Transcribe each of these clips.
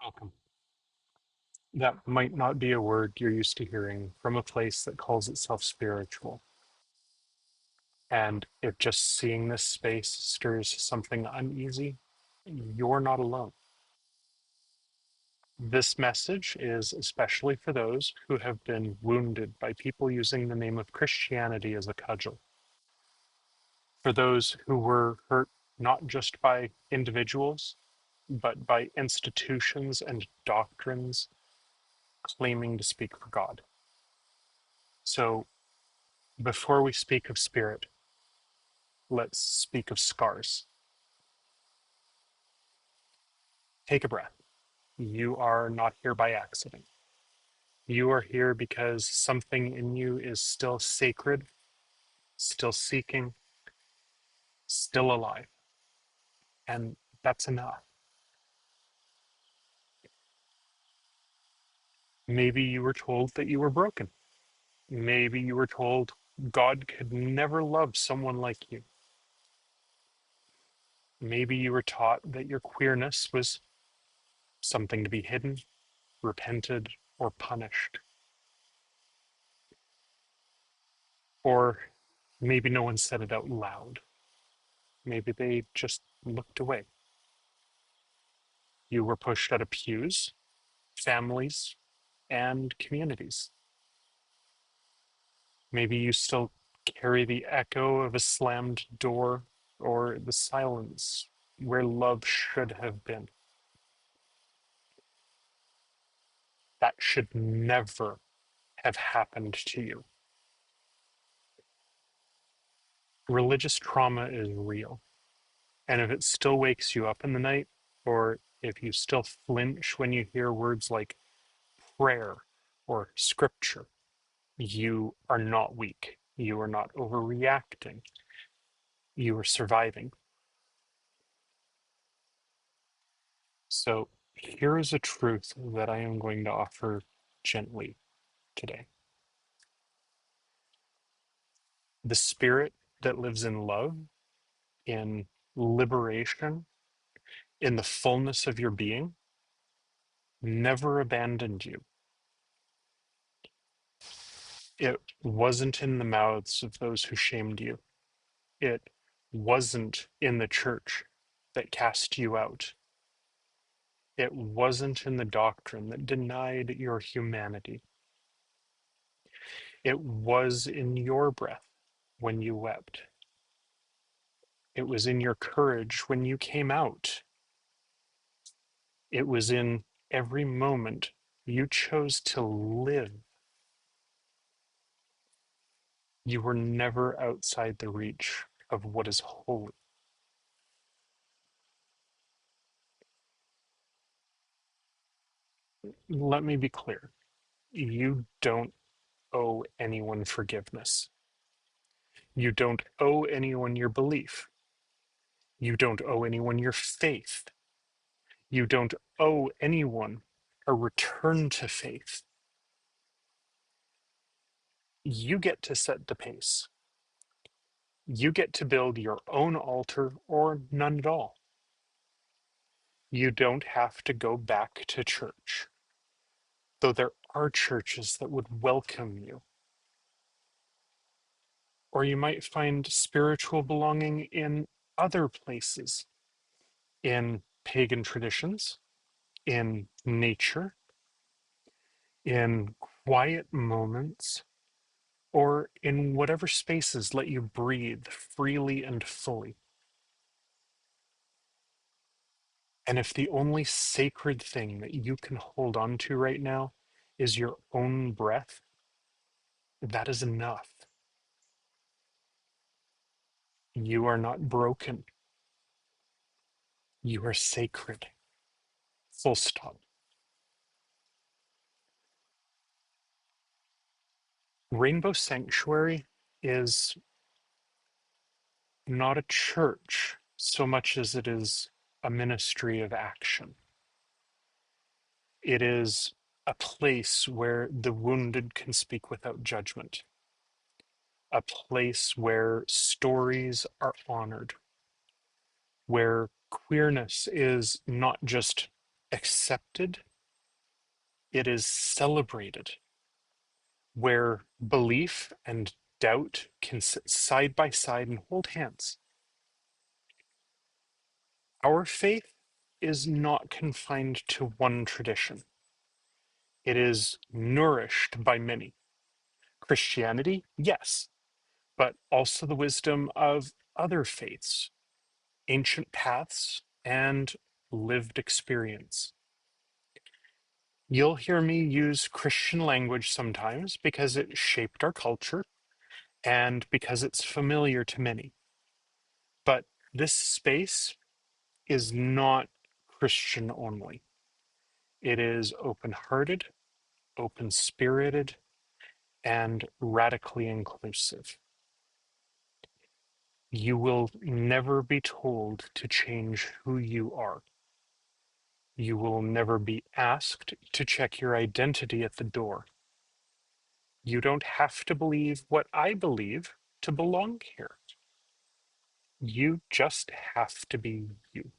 Welcome. That might not be a word you're used to hearing from a place that calls itself spiritual. And if just seeing this space stirs something uneasy, you're not alone. This message is especially for those who have been wounded by people using the name of Christianity as a cudgel. For those who were hurt not just by individuals, but by institutions and doctrines claiming to speak for God. So before we speak of spirit, let's speak of scars. Take a breath. You are not here by accident. You are here because something in you is still sacred, still seeking, still alive. And that's enough. Maybe you were told that you were broken. Maybe you were told God could never love someone like you. Maybe you were taught that your queerness was something to be hidden, repented, or punished. Or maybe no one said it out loud. Maybe they just looked away. You were pushed out of pews, families, and communities. Maybe you still carry the echo of a slammed door or the silence where love should have been. That should never have happened to you. Religious trauma is real. And if it still wakes you up in the night, or if you still flinch when you hear words like prayer or scripture, you are not weak. You are not overreacting. You are surviving. So here is a truth that I am going to offer gently today. The spirit that lives in love, in liberation, in the fullness of your being, never abandoned you. It wasn't in the mouths of those who shamed you. It wasn't in the church that cast you out. It wasn't in the doctrine that denied your humanity. It was in your breath when you wept. It was in your courage when you came out. It was in every moment you chose to live. You were never outside the reach of what is holy. Let me be clear. You don't owe anyone forgiveness. You don't owe anyone your belief. You don't owe anyone your faith. You don't owe anyone a return to faith. You get to set the pace. You get to build your own altar or none at all. You don't have to go back to church, though there are churches that would welcome you. Or you might find spiritual belonging in other places, in pagan traditions, in nature, in quiet moments, or in whatever spaces let you breathe freely and fully. And if the only sacred thing that you can hold on to right now is your own breath, that is enough. You are not broken. You are sacred. Full stop. Rainbow Sanctuary is not a church so much as it is a ministry of action. It is a place where the wounded can speak without judgment, a place where stories are honored, where queerness is not just accepted, it is celebrated, where belief and doubt can sit side by side and hold hands. Our faith is not confined to one tradition. It is nourished by many. Christianity, yes, but also the wisdom of other faiths, ancient paths, and lived experience. You'll hear me use Christian language sometimes because it shaped our culture and because it's familiar to many. But this space is not Christian only. It is open hearted, open spirited, and radically inclusive. You will never be told to change who you are. You will never be asked to check your identity at the door. You don't have to believe what I believe to belong here. You just have to be you.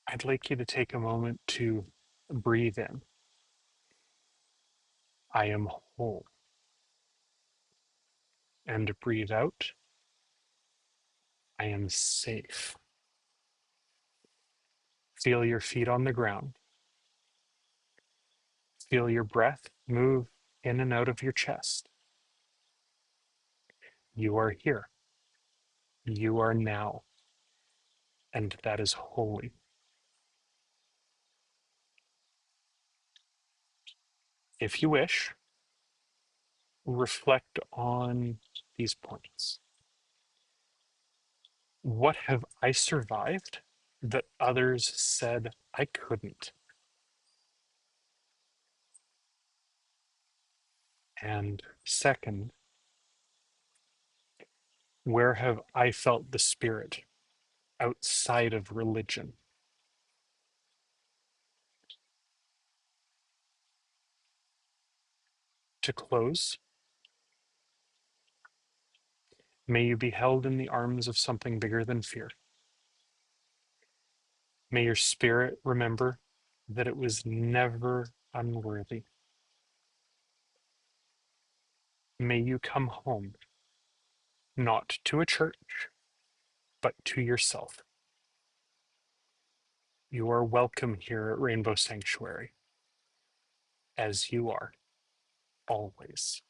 I'd like you to take a moment to breathe in. I am whole. And breathe out. I am safe. Feel your feet on the ground. Feel your breath move in and out of your chest. You are here. You are now. And that is holy. If you wish, reflect on these points. What have I survived that others said I couldn't? And second, where have I felt the spirit outside of religion? To close, may you be held in the arms of something bigger than fear. May your spirit remember that it was never unworthy. May you come home, not to a church, but to yourself. You are welcome here at Rainbow Sanctuary, as you are, always.